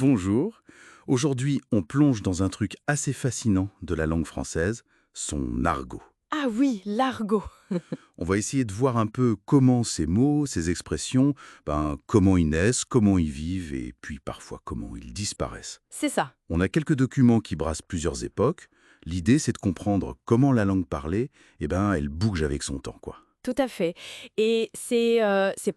Bonjour. Aujourd'hui, on plonge dans un truc assez fascinant de la langue française, son argot. Ah oui, l'argot. On va essayer de voir un peu comment ces mots, ces expressions, comment ils naissent, comment ils vivent et puis parfois comment ils disparaissent. C'est ça. On a quelques documents qui brassent plusieurs époques. L'idée, c'est de comprendre comment la langue parlée, elle bouge avec son temps, quoi. Tout à fait. Et c'est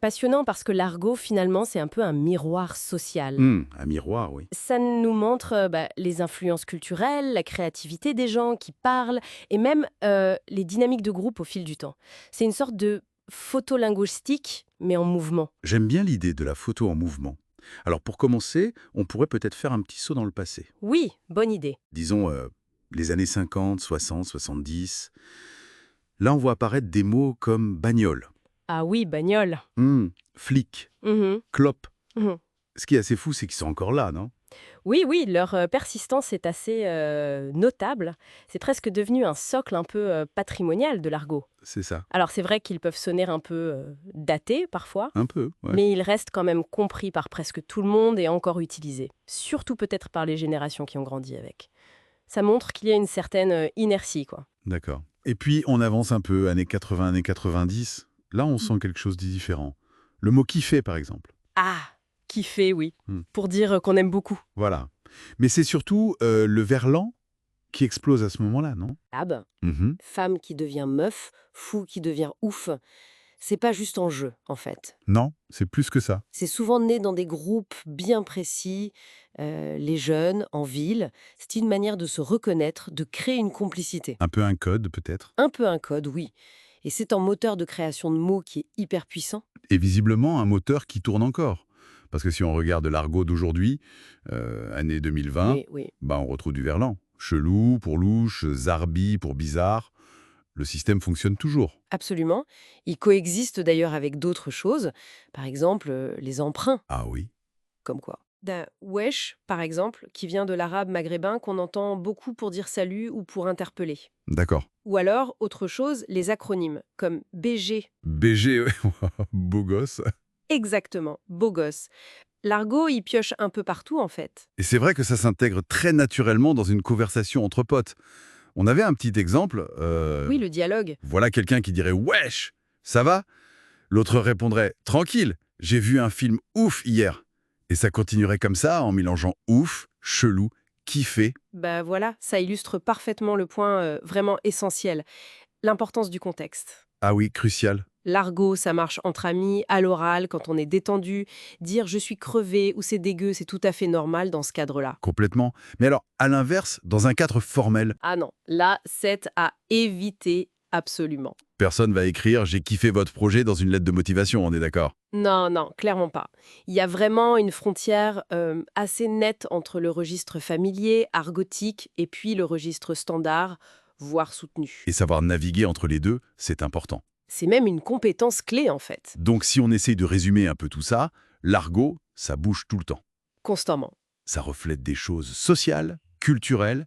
passionnant parce que l'argot, finalement, c'est un peu un miroir social. Un miroir, oui. Ça nous montre les influences culturelles, la créativité des gens qui parlent, et même les dynamiques de groupe au fil du temps. C'est une sorte de photolinguistique, mais en mouvement. J'aime bien l'idée de la photo en mouvement. Alors pour commencer, on pourrait peut-être faire un petit saut dans le passé. Oui, bonne idée. Disons les années 50, 60, 70. Là, on voit apparaître des mots comme bagnole, Ah oui, bagnole. flic, Mhm, clope. mhm. Ce qui est assez fou, c'est qu'ils sont encore là, non? Oui, oui, leur persistance est assez notable. C'est presque devenu un socle un peu patrimonial de l'argot. C'est ça. Alors c'est vrai qu'ils peuvent sonner un peu datés parfois, Un peu, ouais. mais ils restent quand même compris par presque tout le monde et encore utilisés. Surtout peut-être par les générations qui ont grandi avec. Ça montre qu'il y a une certaine inertie, quoi. D'accord. Et puis, on avance un peu, années 80, années 90. Là, on sent quelque chose de différent. Le mot kiffer, par exemple. Ah, kiffer, oui. Hmm. Pour dire qu'on aime beaucoup. Voilà. Mais c'est surtout le verlan qui explose à ce moment-là, non? Ah ben, Mhm. femme qui devient meuf, fou qui devient ouf, c'est pas juste en jeu, en fait. Non, c'est plus que ça. C'est souvent né dans des groupes bien précis, les jeunes, en ville. C'est une manière de se reconnaître, de créer une complicité. Un peu un code, peut-être. Un peu un code, oui. Et c'est un moteur de création de mots qui est hyper puissant. Et visiblement, un moteur qui tourne encore. Parce que si on regarde l'argot d'aujourd'hui, année 2020, Oui, oui. on retrouve du verlan. Chelou pour louche, zarbi pour bizarre. Le système fonctionne toujours. Absolument. Il coexiste d'ailleurs avec d'autres choses. Par exemple, les emprunts, Ah oui, comme quoi. D'un wesh, par exemple, qui vient de l'arabe maghrébin qu'on entend beaucoup pour dire salut ou pour interpeller. d'accord. Ou alors, autre chose, les acronymes, comme BG. BG, ouais, beau gosse. Exactement, beau gosse. L'argot, il pioche un peu partout, en fait. Et c'est vrai que ça s'intègre très naturellement dans une conversation entre potes. On avait un petit exemple. Oui, le dialogue. Voilà quelqu'un qui dirait «Wesh, ça va?» L'autre répondrait «Tranquille, j'ai vu un film ouf hier». Et ça continuerait comme ça en mélangeant ouf, chelou, kiffé. Bah voilà, ça illustre parfaitement le point vraiment essentiel, l'importance du contexte. Ah oui, crucial. L'argot, ça marche entre amis, à l'oral, quand on est détendu. Dire je suis crevé ou c'est dégueu, c'est tout à fait normal dans ce cadre-là. Complètement. Mais alors, à l'inverse, dans un cadre formel, Ah non, là, c'est à éviter absolument. personne va écrire «J'ai kiffé votre projet» dans une lettre de motivation, on est d'accord? Non, non, clairement pas. Il y a vraiment une frontière assez nette entre le registre familier, argotique, et puis le registre standard, voire soutenu. Et savoir naviguer entre les deux, c'est important. C'est même une compétence clé, en fait, Donc si on essaye de résumer un peu tout ça, l'argot, ça bouge tout le temps. constamment. Ça reflète des choses sociales, culturelles.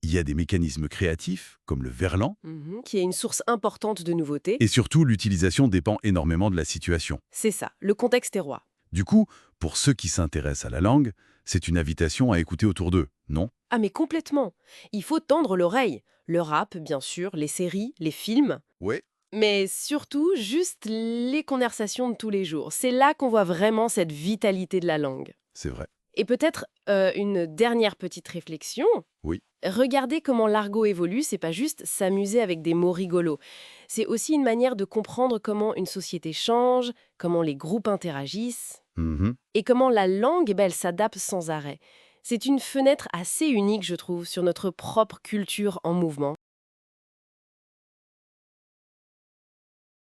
Il y a des mécanismes créatifs, comme le verlan, Qui est une source importante de nouveautés. et surtout l'utilisation dépend énormément de la situation. C'est ça, le contexte est roi. Du coup, pour ceux qui s'intéressent à la langue, c'est une invitation à écouter autour d'eux, non? Ah mais complètement. Il faut tendre l'oreille. Le rap, bien sûr, les séries, les films, Ouais. mais surtout juste les conversations de tous les jours. C'est là qu'on voit vraiment cette vitalité de la langue. C'est vrai. Et peut-être une dernière petite réflexion. Oui. Regarder comment l'argot évolue, c'est pas juste s'amuser avec des mots rigolos. C'est aussi une manière de comprendre comment une société change, comment les groupes interagissent, Mhm. et comment la langue, elle s'adapte sans arrêt. C'est une fenêtre assez unique, je trouve, sur notre propre culture en mouvement.